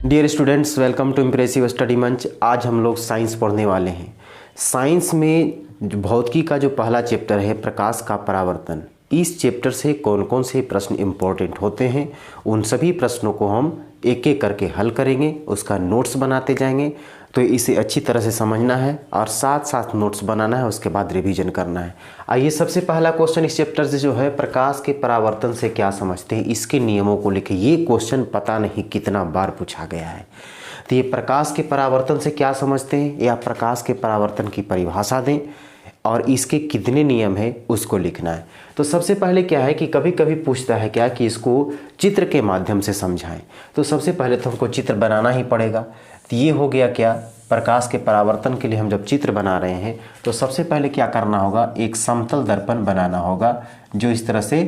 Dear students, welcome to impressive study मंच। आज हम लोग साइंस पढ़ने वाले हैं। साइंस में जो भौतिकी का जो पहला चैप्टर है प्रकाश का परावर्तन, इस चैप्टर से कौन कौन से प्रश्न इम्पोर्टेंट होते हैं उन सभी प्रश्नों को हम एक एक करके हल करेंगे, उसका नोट्स बनाते जाएंगे। तो इसे अच्छी तरह से समझना है और साथ साथ नोट्स बनाना है, उसके बाद रिवीजन करना है। आइए, सबसे पहला क्वेश्चन इस चैप्टर से जो है प्रकाश के परावर्तन से क्या समझते हैं, इसके नियमों को लेकर। ये क्वेश्चन पता नहीं कितना बार पूछा गया है। तो ये प्रकाश के परावर्तन से क्या समझते हैं या प्रकाश के परावर्तन की परिभाषा दें और इसके कितने नियम हैं उसको लिखना है। तो सबसे पहले क्या है कि कभी कभी पूछता है क्या कि इसको चित्र के माध्यम से समझाएं। तो सबसे पहले तो हमको चित्र बनाना ही पड़ेगा। तो ये हो गया क्या, प्रकाश के परावर्तन के लिए हम जब चित्र बना रहे हैं तो सबसे पहले क्या करना होगा, एक समतल दर्पण बनाना होगा जो इस तरह से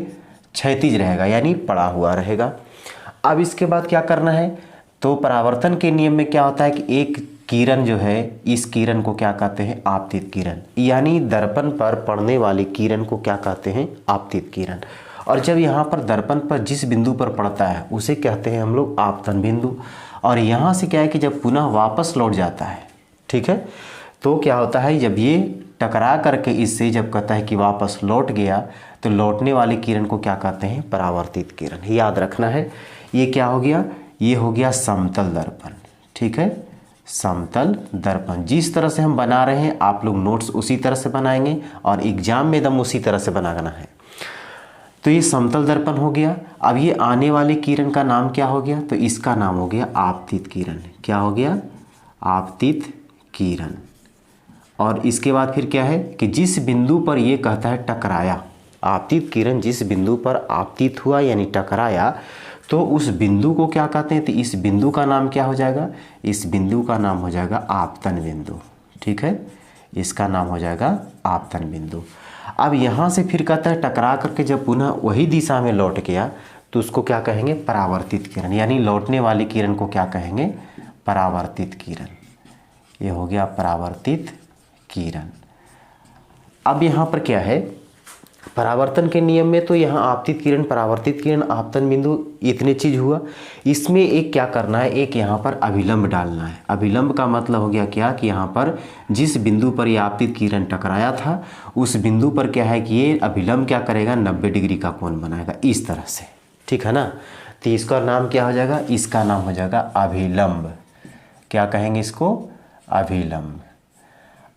क्षैतिज रहेगा यानी पड़ा हुआ रहेगा। अब इसके बाद क्या करना है, तो परावर्तन के नियम में क्या होता है कि एक किरण जो है, इस किरण को क्या कहते हैं, आपतित किरण, यानी दर्पण पर पड़ने वाली किरण को क्या कहते हैं, आपतित किरण। और जब यहाँ पर दर्पण पर जिस बिंदु पर पड़ता है उसे कहते हैं हम लोग आपतन बिंदु। और यहाँ से क्या है कि जब पुनः वापस लौट जाता है, ठीक है, तो क्या होता है, जब ये टकरा करके इससे जब कहता है कि वापस लौट गया तो लौटने वाली किरण को क्या कहते हैं, परावर्तित किरण। याद रखना है, ये क्या हो गया, ये हो गया समतल दर्पण। ठीक है, समतल दर्पण जिस तरह से हम बना रहे हैं आप लोग नोट्स उसी तरह से बनाएंगे और एग्जाम में एकदम उसी तरह से बनाना है। तो ये समतल दर्पण हो गया। अब ये आने वाली किरण का नाम क्या हो गया, तो इसका नाम हो गया आपतित किरण। क्या हो गया, आपतित किरण। और इसके बाद फिर क्या है कि जिस बिंदु पर ये कहता है टकराया, आपतित किरण जिस बिंदु पर आपतित हुआ यानी टकराया, तो उस बिंदु को क्या कहते हैं, तो इस बिंदु का नाम क्या हो जाएगा, इस बिंदु का नाम हो जाएगा आपतन बिंदु। ठीक है, इसका नाम हो जाएगा आपतन बिंदु। अब यहाँ से फिर कहता है टकरा करके जब पुनः वही दिशा में लौट गया तो उसको क्या कहेंगे, परावर्तित किरण, यानी लौटने वाली किरण को क्या कहेंगे, परावर्तित किरण। ये हो गया परावर्तित किरण। अब यहाँ पर क्या है, परावर्तन के नियम में तो यहाँ आपतित किरण, परावर्तित किरण, आपतन बिंदु, इतने चीज हुआ। इसमें एक क्या करना है, एक यहाँ पर अभिलंब डालना है। अभिलंब का मतलब हो गया क्या कि यहाँ पर जिस बिंदु पर ये आपतित किरण टकराया था उस बिंदु पर क्या है कि ये अभिलंब क्या करेगा, 90 डिग्री का कोण बनाएगा इस तरह से। ठीक है ना, तो इसका नाम क्या हो जाएगा, इसका नाम हो जाएगा अभिलंब। क्या कहेंगे इसको, अभिलंब।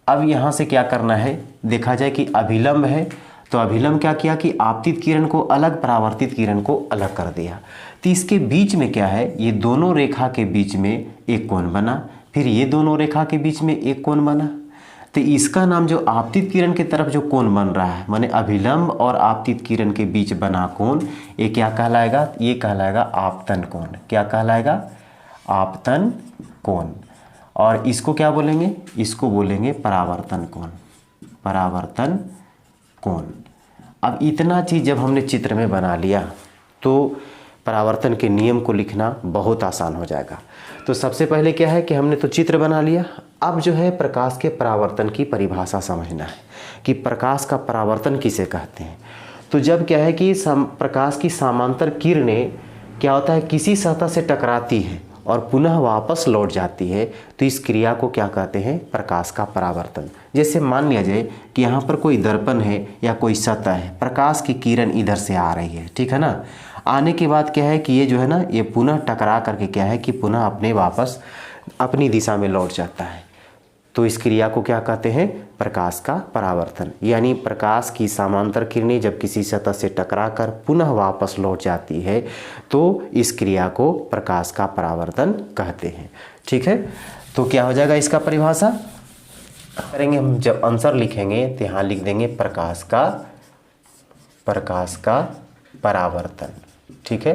अब यहाँ से क्या करना है, देखा जाए कि अभिलंब है तो अभिलंब क्या किया कि आपतित किरण को अलग, परावर्तित किरण को अलग कर दिया। तो इसके बीच में क्या है, ये दोनों रेखा के बीच में एक कोण बना, फिर ये दोनों रेखा के बीच में एक कोण बना। तो इसका नाम जो आपतित किरण की तरफ जो कोण बन रहा है, माने अभिलंब और आपतित किरण के बीच बना कोण, ये क्या कहलाएगा, ये कहलाएगा आपतन कोण। क्या कहलाएगा, आपतन कोण। और इसको क्या बोलेंगे, इसको बोलेंगे परावर्तन कोण, परावर्तन कोण। अब इतना चीज़ जब हमने चित्र में बना लिया तो परावर्तन के नियम को लिखना बहुत आसान हो जाएगा। तो सबसे पहले क्या है कि हमने तो चित्र बना लिया। अब जो है प्रकाश के परावर्तन की परिभाषा समझना है कि प्रकाश का परावर्तन किसे कहते हैं। तो जब क्या है कि प्रकाश की समांतर किरणें क्या होता है, किसी सतह से टकराती है और पुनः वापस लौट जाती है, तो इस क्रिया को क्या कहते हैं, प्रकाश का परावर्तन। जैसे मान लिया जाए कि यहाँ पर कोई दर्पण है या कोई सतह है, प्रकाश की किरण इधर से आ रही है, ठीक है ना। आने के बाद क्या है कि ये जो है ना, ये पुनः टकरा करके क्या है कि पुनः अपने वापस अपनी दिशा में लौट जाता है। तो इस क्रिया को क्या कहते हैं, प्रकाश का परावर्तन। यानी प्रकाश की समांतर किरणें जब किसी सतह से टकराकर पुनः वापस लौट जाती है तो इस क्रिया को प्रकाश का परावर्तन कहते हैं। ठीक है, तो क्या हो जाएगा इसका परिभाषा करेंगे हम, जब आंसर लिखेंगे तो यहाँ लिख देंगे प्रकाश का परावर्तन। ठीक है,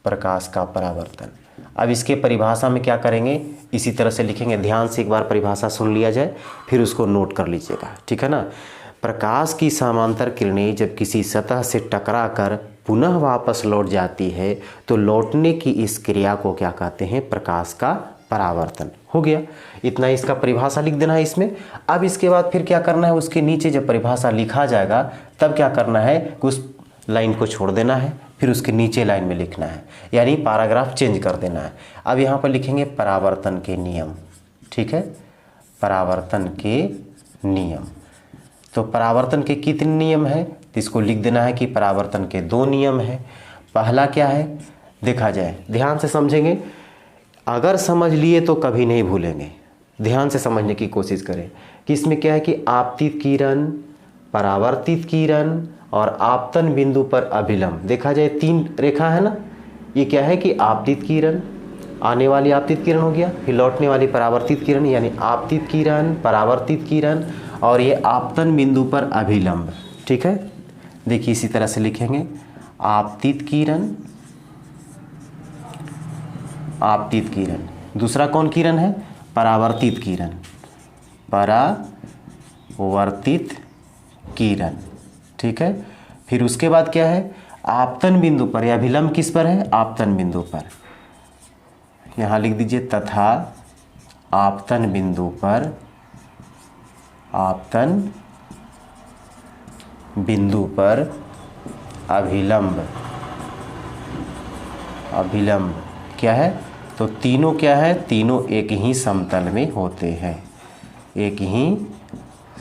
प्रकाश का परावर्तन। अब इसके परिभाषा में क्या करेंगे, इसी तरह से लिखेंगे। ध्यान से एक बार परिभाषा सुन लिया जाए फिर उसको नोट कर लीजिएगा, ठीक है ना। प्रकाश की समांतर किरणें जब किसी सतह से टकराकर पुनः वापस लौट जाती है तो लौटने की इस क्रिया को क्या कहते हैं, प्रकाश का परावर्तन। हो गया, इतना इसका परिभाषा लिख देना है इसमें। अब इसके बाद फिर क्या करना है, उसके नीचे जब परिभाषा लिखा जाएगा तब क्या करना है, उस लाइन को छोड़ देना है, फिर उसके नीचे लाइन में लिखना है, यानी पैराग्राफ चेंज कर देना है। अब यहाँ पर लिखेंगे परावर्तन के नियम, ठीक है, परावर्तन के नियम। तो परावर्तन के कितने नियम हैं, तो इसको लिख देना है कि परावर्तन के 2 नियम हैं। पहला क्या है, देखा जाए, ध्यान से समझेंगे, अगर समझ लिए तो कभी नहीं भूलेंगे। ध्यान से समझने की कोशिश करें कि इसमें क्या है कि आपतित किरण, परावर्तित किरण और आपतन बिंदु पर अभिलंब। देखा जाए 3 रेखा है ना, ये क्या है कि आपतित किरण, आने वाली आपतित किरण हो गया, फिर लौटने वाली परावर्तित किरण, यानी आपतित किरण, परावर्तित किरण और ये आपतन बिंदु पर अभिलंब, ठीक है। देखिए इसी तरह से लिखेंगे, आपतित किरण, आपतित किरण। दूसरा कौन किरण है, परावर्तित किरण, परावर्तित किरण, ठीक है। फिर उसके बाद क्या है, आपतन बिंदु पर, या अभिलंब किस पर है, आपतन बिंदु पर। यहाँ लिख दीजिए तथा आपतन बिंदु पर, आपतन बिंदु पर अभिलंब, अभिलंब क्या है, तो तीनों क्या है, तीनों एक ही समतल में होते हैं, एक ही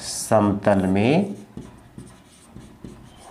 समतल में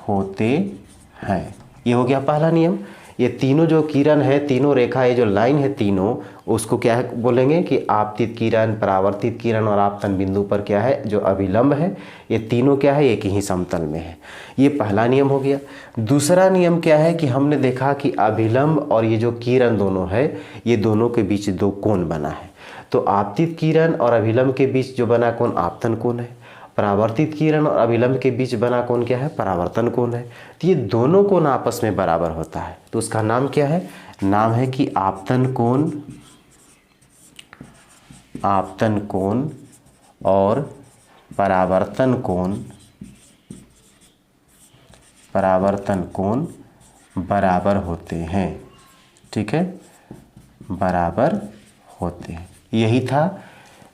होते हैं। ये हो गया पहला नियम। ये तीनों जो किरण है, तीनों रेखा, ये जो लाइन है तीनों, उसको क्या है बोलेंगे कि आपतित किरण, परावर्तित किरण और आपतन बिंदु पर क्या है, जो अभिलंब है, ये तीनों क्या है, एक ही समतल में है। ये पहला नियम हो गया। दूसरा नियम क्या है कि हमने देखा कि अभिलंब और ये जो किरण दोनों है, ये दोनों के बीच 2 कोण बना है। तो आपतित किरण और अभिलंब के बीच जो बना कोण आपतन कोण है, परावर्तित किरण और अभिलंब के बीच बना कोण क्या है, परावर्तन कोण है। तो ये दोनों कोण आपस में बराबर होता है, तो उसका नाम क्या है, नाम है कि आपतन कोण, आपतन कोण और परावर्तन कोण, परावर्तन कोण बराबर होते हैं, ठीक है, बराबर होते हैं। यही था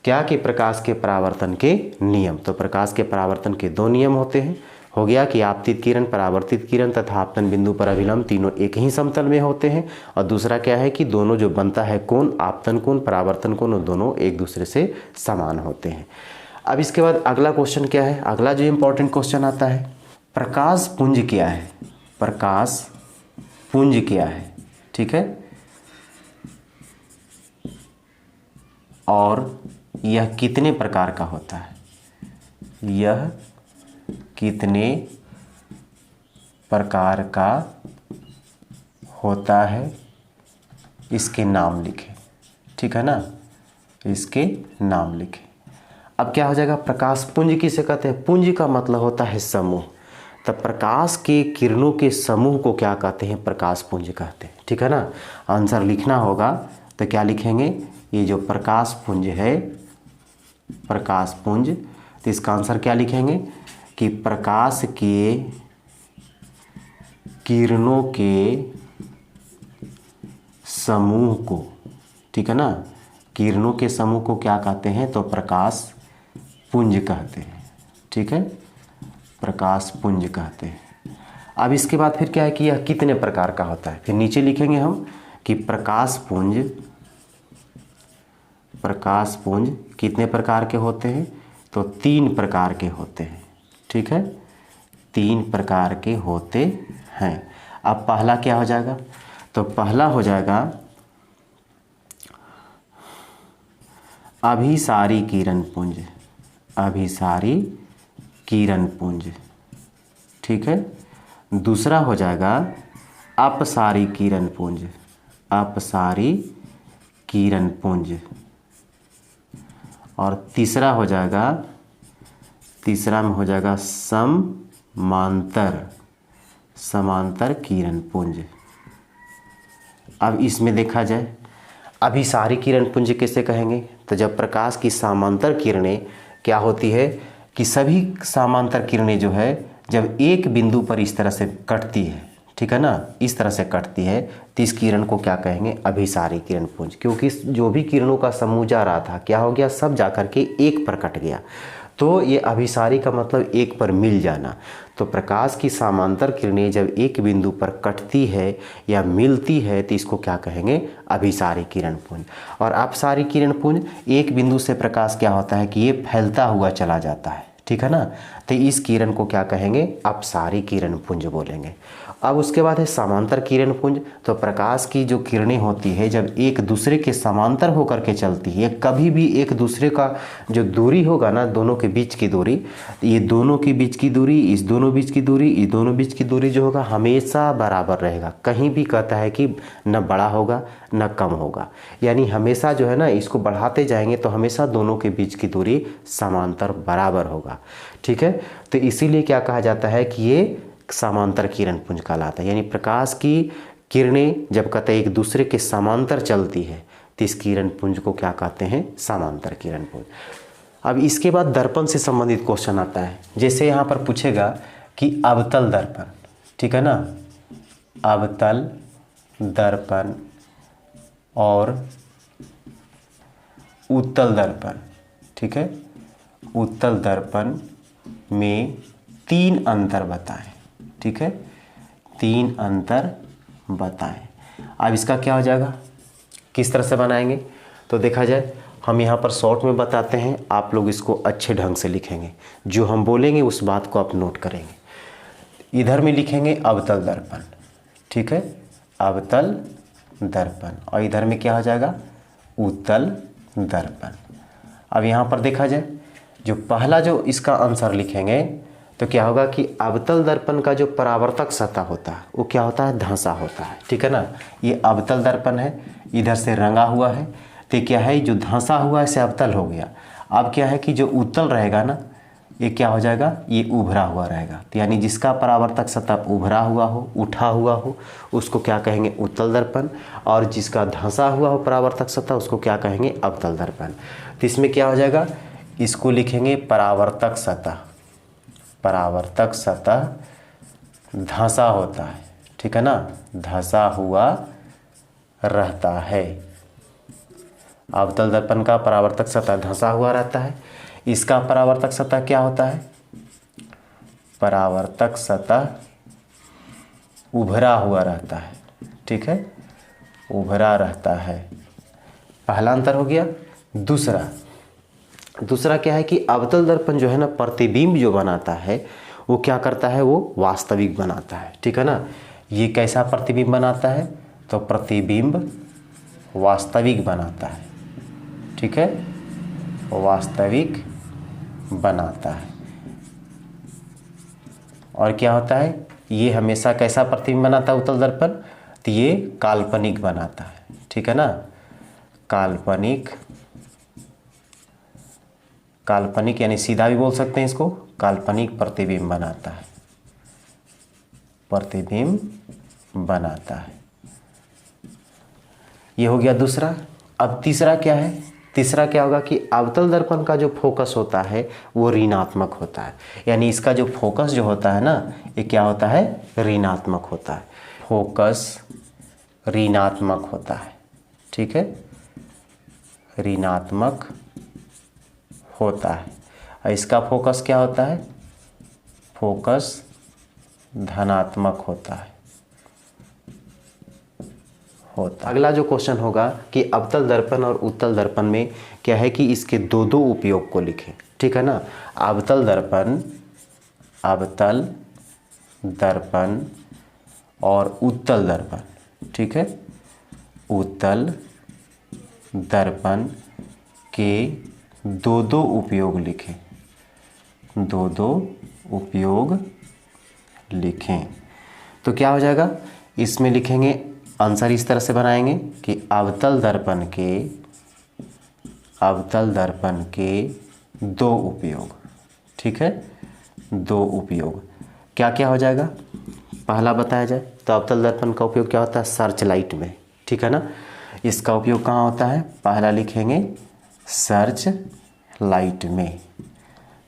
क्या कि प्रकाश के परावर्तन के नियम। तो प्रकाश के परावर्तन के 2 नियम होते हैं। हो गया कि आपतित किरण, परावर्तित किरण तथा आपतन बिंदु पर अभिलंब तीनों एक ही समतल में होते हैं। और दूसरा क्या है कि दोनों जो बनता है कोण, आपतन कोण, परावर्तन कोण, दोनों एक दूसरे से समान होते हैं। अब इसके बाद अगला क्वेश्चन क्या है, अगला जो इम्पोर्टेंट क्वेश्चन आता है, प्रकाश पुंज क्या है, प्रकाश पुंज क्या है, ठीक है, और यह कितने प्रकार का होता है, यह कितने प्रकार का होता है, इसके नाम लिखें, ठीक है ना, इसके नाम लिखें। अब क्या हो जाएगा, प्रकाश पुंज किसे कहते हैं, पुंज का मतलब होता है समूह। तब प्रकाश के किरणों के समूह को क्या कहते हैं, प्रकाश पुंज कहते हैं, ठीक है ना। आंसर लिखना होगा तो क्या लिखेंगे, ये जो प्रकाश पुंज है, प्रकाश पुंज, तो इसका आंसर क्या लिखेंगे कि प्रकाश के किरणों के समूह को, ठीक है ना, किरणों के समूह को क्या कहते हैं, तो प्रकाश पुंज कहते हैं, ठीक है, प्रकाश पुंज कहते हैं। अब इसके बाद फिर क्या है कि यह कितने प्रकार का होता है, फिर नीचे लिखेंगे हम कि प्रकाश पुंज, प्रकाश पुंज कितने प्रकार के होते हैं, तो 3 प्रकार के होते हैं, ठीक है, 3 प्रकार के होते हैं। अब पहला क्या हो जाएगा, तो पहला हो जाएगा अभिसारी किरण पुंज, अभिसारी किरण पुंज, ठीक है। दूसरा हो जाएगा अपसारी किरण पुंज, अपसारी किरण पुंज। और तीसरा हो जाएगा, तीसरा में हो जाएगा समांतर, समांतर किरण पुंज। अब इसमें देखा जाए अभिसारी किरण पुंज किसे कहेंगे, तो जब प्रकाश की समांतर किरणें क्या होती है कि सभी समांतर किरणें जो है जब एक बिंदु पर इस तरह से कटती है, ठीक है ना, इस तरह से कटती है, तो इस किरण को क्या कहेंगे, अभिसारी किरण पुंज। क्योंकि जो भी किरणों का समूह जा रहा था क्या हो गया, सब जाकर के एक पर कट गया। तो ये अभिसारी का मतलब एक पर मिल जाना। तो प्रकाश की समांतर किरणें जब एक बिंदु पर कटती है या मिलती है तो इसको क्या कहेंगे? अभिसारी किरण पुंज। और अपसारी किरण पुंज, एक बिंदु से प्रकाश क्या होता है कि ये फैलता हुआ चला जाता है, ठीक है ना। तो इस किरण को क्या कहेंगे? अपसारी किरण पुंज बोलेंगे। अब उसके बाद है समांतर किरण पुंज। तो प्रकाश की जो किरणें होती है जब एक दूसरे के समांतर होकर के चलती है, कभी भी एक दूसरे का जो दूरी होगा ना, दोनों के बीच की दूरी, ये दोनों के बीच की दूरी, इस दोनों बीच की दूरी, इस दोनों बीच की दूरी जो होगा हमेशा बराबर रहेगा। कहीं भी कहता है कि न बड़ा होगा न कम होगा, यानी हमेशा जो है ना इसको बढ़ाते जाएंगे तो हमेशा दोनों के बीच की दूरी समांतर बराबर होगा, ठीक है। तो इसीलिए क्या कहा जाता है कि ये समांतर किरण पुंज कहलाता है। यानी प्रकाश की किरणें जब कहते हैं एक दूसरे के समांतर चलती है तो इस किरण पुंज को क्या कहते हैं? समांतर किरण पुंज। अब इसके बाद दर्पण से संबंधित क्वेश्चन आता है। जैसे यहाँ पर पूछेगा कि अवतल दर्पण, ठीक है ना, अवतल दर्पण और उत्तल दर्पण, ठीक है, उत्तल दर्पण में 3 अंतर बताएं, ठीक है, 3 अंतर बताएं। अब इसका क्या हो जाएगा, किस तरह से बनाएंगे? तो देखा जाए हम यहाँ पर शॉर्ट में बताते हैं, आप लोग इसको अच्छे ढंग से लिखेंगे। जो हम बोलेंगे उस बात को आप नोट करेंगे। इधर में लिखेंगे अवतल दर्पण, ठीक है, अवतल दर्पण, और इधर में क्या हो जाएगा? उत्तल दर्पण। अब यहाँ पर देखा जाए जो पहला जो इसका आंसर लिखेंगे तो क्या होगा कि अवतल दर्पण का जो परावर्तक सतह होता है वो क्या होता है? धंसा होता है, ठीक है ना। ये अवतल दर्पण है, इधर से रंगा हुआ है, तो क्या है जो धंसा हुआ है इसे अवतल हो गया। अब क्या है कि जो उत्तल रहेगा ना ये क्या हो जाएगा? ये उभरा हुआ रहेगा। तो यानी जिसका परावर्तक सतह उभरा हुआ हो, उठा हुआ हो, उसको क्या कहेंगे? उत्तल दर्पण। और जिसका धंसा हुआ हो परावर्तक सतह उसको क्या कहेंगे? अवतल दर्पण। तो इसमें क्या हो जाएगा? इसको लिखेंगे परावर्तक सतह, परावर्तक सतह धंसा होता है, ठीक है ना, धंसा हुआ रहता है। अवतल दर्पण का परावर्तक सतह धंसा हुआ रहता है। इसका परावर्तक सतह क्या होता है? परावर्तक सतह उभरा हुआ रहता है, ठीक है, उभरा रहता है। पहला अंतर हो गया। दूसरा क्या है कि अवतल दर्पण जो है ना प्रतिबिंब जो बनाता है वो क्या करता है? वो वास्तविक बनाता है, ठीक है ना। ये कैसा प्रतिबिंब बनाता है? तो प्रतिबिंब वास्तविक बनाता है, ठीक है, वास्तविक बनाता है। और क्या होता है? ये हमेशा कैसा प्रतिबिंब बनाता है उत्तल दर्पण? तो ये काल्पनिक बनाता है, ठीक है ना, काल्पनिक यानी सीधा भी बोल सकते हैं इसको, काल्पनिक प्रतिबिंब बनाता है, प्रतिबिंब बनाता है। ये हो गया दूसरा। अब तीसरा क्या है? तीसरा क्या होगा कि अवतल दर्पण का जो फोकस होता है वो ऋणात्मक होता है। यानी इसका जो फोकस जो होता है ना ये क्या होता है? ऋणात्मक होता है। फोकस ऋणात्मक होता है, ठीक है, ऋणात्मक होता है। और इसका फोकस क्या होता है? फोकस धनात्मक होता है। अगला जो क्वेश्चन होगा कि अवतल दर्पण और उत्तल दर्पण में क्या है कि इसके दो उपयोग को लिखें, ठीक है ना। अवतल दर्पण और उत्तल दर्पण, ठीक है, उत्तल दर्पण के दो उपयोग लिखें, दो उपयोग लिखें। तो क्या हो जाएगा? इसमें लिखेंगे आंसर इस तरह से बनाएंगे कि अवतल दर्पण के 2 उपयोग, ठीक है, 2 उपयोग। क्या क्या हो जाएगा? पहला बताया जाए तो अवतल दर्पण का उपयोग क्या होता है? सर्च लाइट में, ठीक है ना। इसका उपयोग कहाँ होता है? पहला लिखेंगे सर्च लाइट में।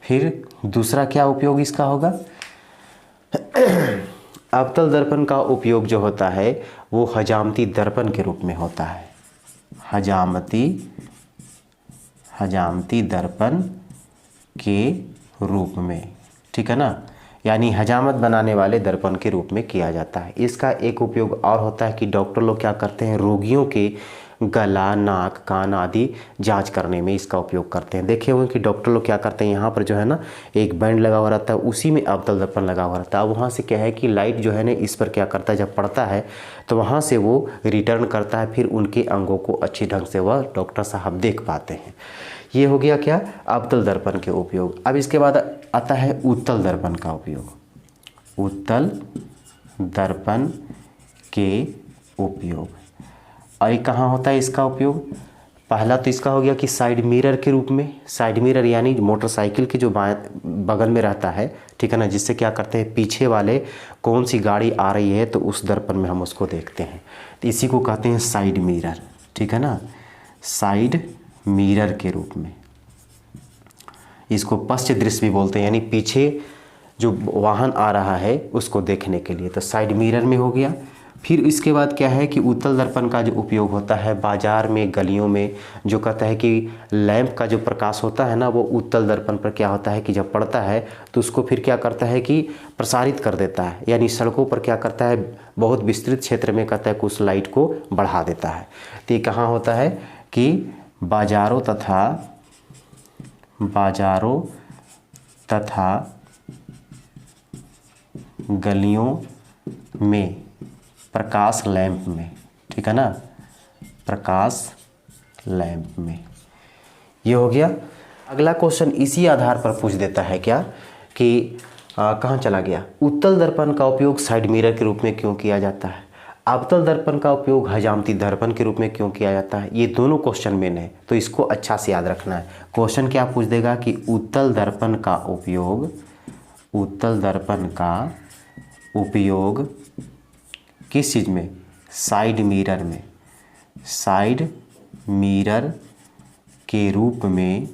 फिर दूसरा क्या उपयोग इसका होगा? अवतल दर्पण का उपयोग जो होता है वो हजामती दर्पण के रूप में होता है। हजामती दर्पण के रूप में, ठीक है ना, यानी हजामत बनाने वाले दर्पण के रूप में किया जाता है। इसका एक उपयोग और होता है कि डॉक्टर लोग क्या करते हैं, रोगियों के गला, नाक, कान आदि जांच करने में इसका उपयोग करते हैं। देखे हुए कि डॉक्टर लोग क्या करते हैं, यहाँ पर जो है ना एक बैंड लगा हुआ रहता है, उसी में अवतल दर्पण लगा हुआ रहता है। अब वहाँ से क्या है कि लाइट जो है ना इस पर क्या करता है, जब पड़ता है तो वहाँ से वो रिटर्न करता है, फिर उनके अंगों को अच्छी ढंग से वह डॉक्टर साहब देख पाते हैं। ये हो गया क्या, अवतल दर्पण के उपयोग। अब इसके बाद आता है उत्तल दर्पण का उपयोग। उत्तल दर्पण के उपयोग, और ये कहाँ होता है इसका उपयोग। पहला तो इसका हो गया कि साइड मिरर के रूप में। साइड मिरर यानी मोटरसाइकिल के जो बगल में रहता है, ठीक है ना, जिससे क्या करते हैं, पीछे वाले कौन सी गाड़ी आ रही है तो उस दर्पण में हम उसको देखते हैं, तो इसी को कहते हैं साइड मिरर, ठीक है ना, साइड मिरर के रूप में। इसको पश्च दृश्य भी बोलते हैं, यानी पीछे जो वाहन आ रहा है उसको देखने के लिए, तो साइड मिरर में हो गया। फिर इसके बाद क्या है कि उत्तल दर्पण का जो उपयोग होता है बाजार में, गलियों में, जो कहता है कि लैंप का जो प्रकाश होता है ना, वो उत्तल दर्पण पर क्या होता है कि जब पड़ता है तो उसको फिर क्या करता है कि प्रसारित कर देता है, यानी सड़कों पर क्या करता है, बहुत विस्तृत क्षेत्र में कहता है कि उस लाइट को बढ़ा देता है। तो ये कहाँ होता है कि बाजारों तथा गलियों में, प्रकाश लैंप में, ठीक है ना, प्रकाश लैंप में। ये हो गया। अगला क्वेश्चन इसी आधार पर पूछ देता है क्या कि कहाँ चला गया, उत्तल दर्पण का उपयोग साइड मिरर के रूप में क्यों किया जाता है, अवतल दर्पण का उपयोग हजामती दर्पण के रूप में क्यों किया जाता है। ये दोनों क्वेश्चन मेन है, तो इसको अच्छा से याद रखना है। क्वेश्चन क्या पूछ देगा कि उत्तल दर्पण का उपयोग, उत्तल दर्पण का उपयोग किस चीज़ में, साइड मिरर में, साइड मिरर के रूप में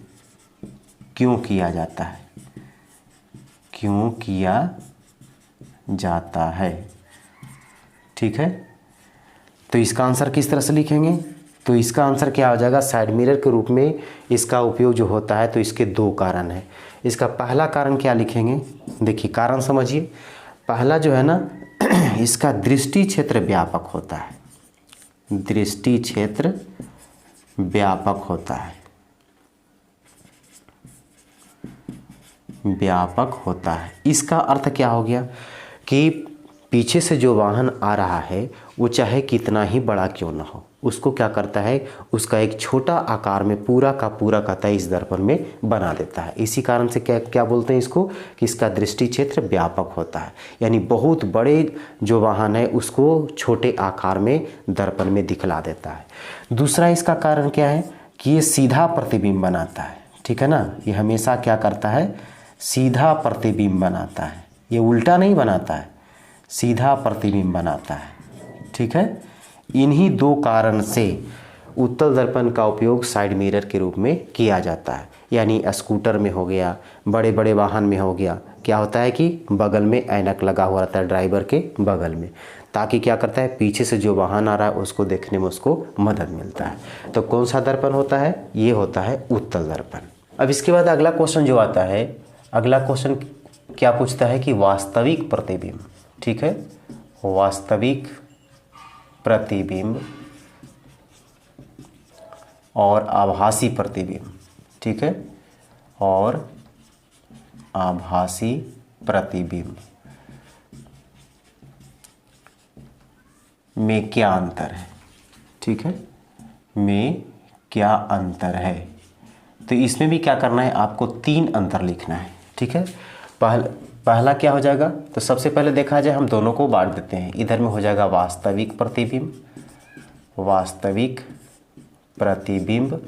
क्यों किया जाता है, क्यों किया जाता है, ठीक है। तो इसका आंसर किस तरह से लिखेंगे, तो इसका आंसर क्या हो जाएगा, साइड मिरर के रूप में इसका उपयोग जो होता है, तो इसके दो कारण हैं। इसका पहला कारण क्या लिखेंगे, देखिए कारण समझिए। पहला जो है ना, इसका दृष्टि क्षेत्र व्यापक होता है, दृष्टि क्षेत्र व्यापक होता है, व्यापक होता है। इसका अर्थ क्या हो गया कि पीछे से जो वाहन आ रहा है वो चाहे कितना ही बड़ा क्यों ना हो, उसको क्या करता है, उसका एक छोटा आकार में पूरा का पूरा कहता है इस दर्पण में बना देता है। इसी कारण से क्या बोलते हैं इसको कि इसका दृष्टि क्षेत्र व्यापक होता है, यानी बहुत बड़े जो वाहन है उसको छोटे आकार में दर्पण में दिखला देता है। दूसरा इसका कारण क्या है कि ये सीधा प्रतिबिंब बनाता है, ठीक है ना, ये हमेशा क्या करता है, सीधा प्रतिबिंब बनाता है, ये उल्टा नहीं बनाता है, सीधा प्रतिबिंब बनाता है, ठीक है। इन्हीं दो कारण से उत्तल दर्पण का उपयोग साइड मिरर के रूप में किया जाता है। यानी स्कूटर में हो गया, बड़े बड़े वाहन में हो गया, क्या होता है कि बगल में ऐनक लगा हुआ रहता है ड्राइवर के बगल में, ताकि क्या करता है, पीछे से जो वाहन आ रहा है उसको देखने में उसको मदद मिलता है। तो कौन सा दर्पण होता है, ये होता है उत्तल दर्पण। अब इसके बाद अगला क्वेश्चन जो आता है, अगला क्वेश्चन क्या पूछता है कि वास्तविक प्रतिबिंब, ठीक है, वास्तविक प्रतिबिंब और आभासी प्रतिबिंब, ठीक है, और आभासी प्रतिबिंब में क्या अंतर है, ठीक है, में क्या अंतर है। तो इसमें भी क्या करना है, आपको 3 अंतर लिखना है, ठीक है। पहला क्या हो जाएगा, तो सबसे पहले देखा जाए हम दोनों को बांट देते हैं। इधर में हो जाएगा वास्तविक प्रतिबिंब, वास्तविक प्रतिबिंब,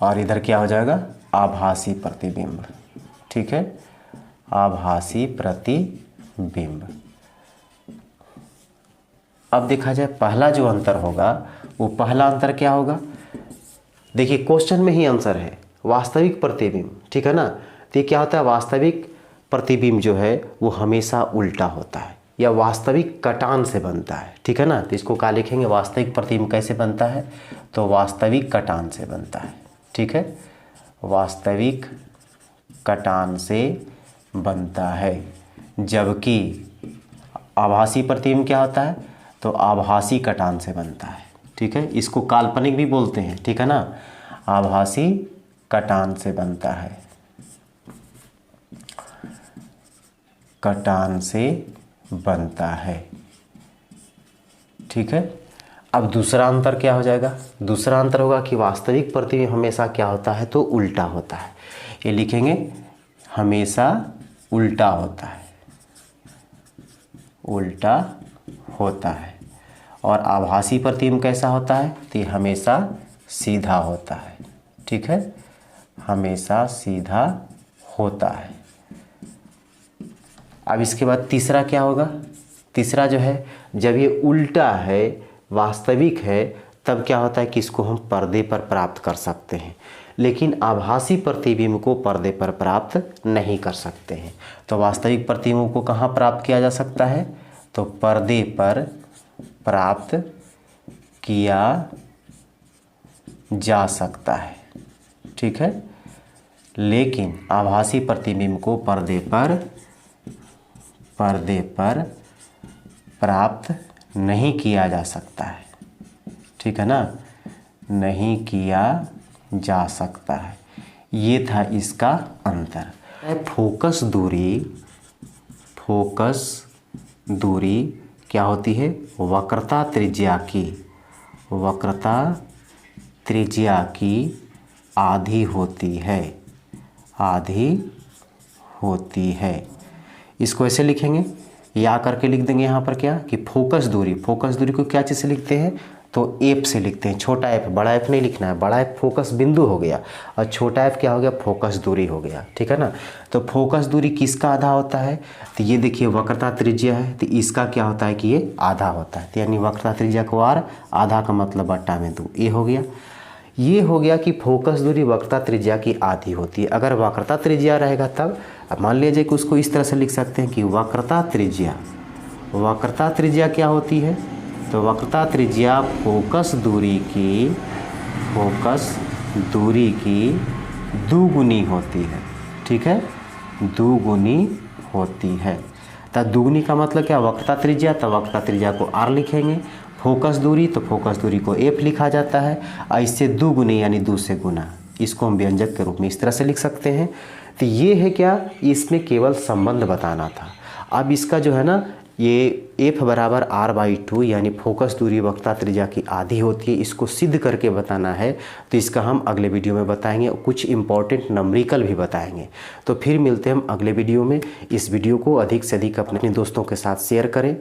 और इधर क्या हो जाएगा, आभासी प्रतिबिंब, ठीक है, आभासी प्रतिबिंब। अब देखा जाए पहला जो अंतर होगा, वो पहला अंतर क्या होगा, देखिए क्वेश्चन में ही आंसर है वास्तविक प्रतिबिंब, ठीक है ना। तो ये क्या होता है, वास्तविक प्रतिबिंब जो है वो हमेशा उल्टा होता है या वास्तविक कटान से बनता है, ठीक है ना। तो इसको क्या लिखेंगे, वास्तविक प्रतिबिंब कैसे बनता है, तो वास्तविक कटान से बनता है, ठीक है। वास्तविक कटान से बनता है। जबकि आभासी प्रतिबिंब क्या होता है, तो आभासी कटान से बनता है। ठीक है, इसको काल्पनिक भी बोलते हैं, ठीक है ना। आभासी कटान से बनता है, कटान से बनता है। ठीक है, अब दूसरा अंतर क्या हो जाएगा, दूसरा अंतर होगा कि वास्तविक प्रतिबिंब हमेशा क्या होता है, तो उल्टा होता है। ये लिखेंगे, हमेशा उल्टा होता है, उल्टा होता है। और आभासी प्रतिबिंब कैसा होता है, तो ये हमेशा सीधा होता है। ठीक है, हमेशा सीधा होता है। अब इसके बाद तीसरा क्या होगा, तीसरा जो है, जब ये उल्टा है, वास्तविक है, तब क्या होता है कि इसको हम पर्दे पर प्राप्त कर सकते हैं, लेकिन आभासी प्रतिबिंब को पर्दे पर प्राप्त नहीं कर सकते हैं। तो वास्तविक प्रतिबिंब को कहाँ प्राप्त किया जा सकता है, तो पर्दे पर प्राप्त किया जा सकता है। ठीक है, लेकिन आभासी प्रतिबिंब को पर्दे पर प्राप्त नहीं किया जा सकता है। ठीक है ना, नहीं किया जा सकता है। ये था इसका अंतर। फोकस दूरी क्या होती है, वक्रता त्रिज्या की आधी होती है। इसको ऐसे लिखेंगे, या करके लिख देंगे यहाँ पर क्या कि फोकस दूरी को क्या चीज़ से लिखते हैं, तो एफ से लिखते हैं। छोटा एफ, बड़ा एफ नहीं लिखना है। बड़ा एफ फोकस बिंदु हो गया और छोटा एफ क्या हो गया, फोकस दूरी हो गया। ठीक है ना, तो फोकस दूरी किसका आधा होता है, तो ये देखिए वक्रता त्रिज्या है, तो इसका क्या होता है कि ये आधा होता है। तो यानी वक्रता त्रिज्या को आर, आधा का मतलब बट्टा में 2, ये हो गया। ये हो गया कि फोकस दूरी वक्रता त्रिज्या की आधी होती है। अगर वक्रता त्रिज्या रहेगा तब, अब मान लीजिए कि उसको इस तरह से लिख सकते हैं कि वक्रता त्रिज्या क्या होती है, तो वक्रता त्रिज्या फोकस दूरी की दुगुनी होती है। ठीक है, दुगुनी होती है। तो दुगुनी का मतलब क्या, वक्रता त्रिज्या, तो वक्रता त्रिज्या को आर लिखेंगे। फोकस दूरी, तो फोकस दूरी को एफ लिखा जाता है। और इससे दुगुनी यानी 2 से गुना, इसको हम व्यंजक के रूप में इस तरह से लिख सकते हैं। तो ये है क्या, इसमें केवल संबंध बताना था। अब इसका जो है ना, ये एफ बराबर r/2 यानी फोकस दूरी वक्रता त्रिज्या की आधी होती है, इसको सिद्ध करके बताना है। तो इसका हम अगले वीडियो में बताएंगे, कुछ इंपॉर्टेंट नंबरिकल भी बताएंगे। तो फिर मिलते हैं हम अगले वीडियो में। इस वीडियो को अधिक से अधिक अपने दोस्तों के साथ शेयर करें।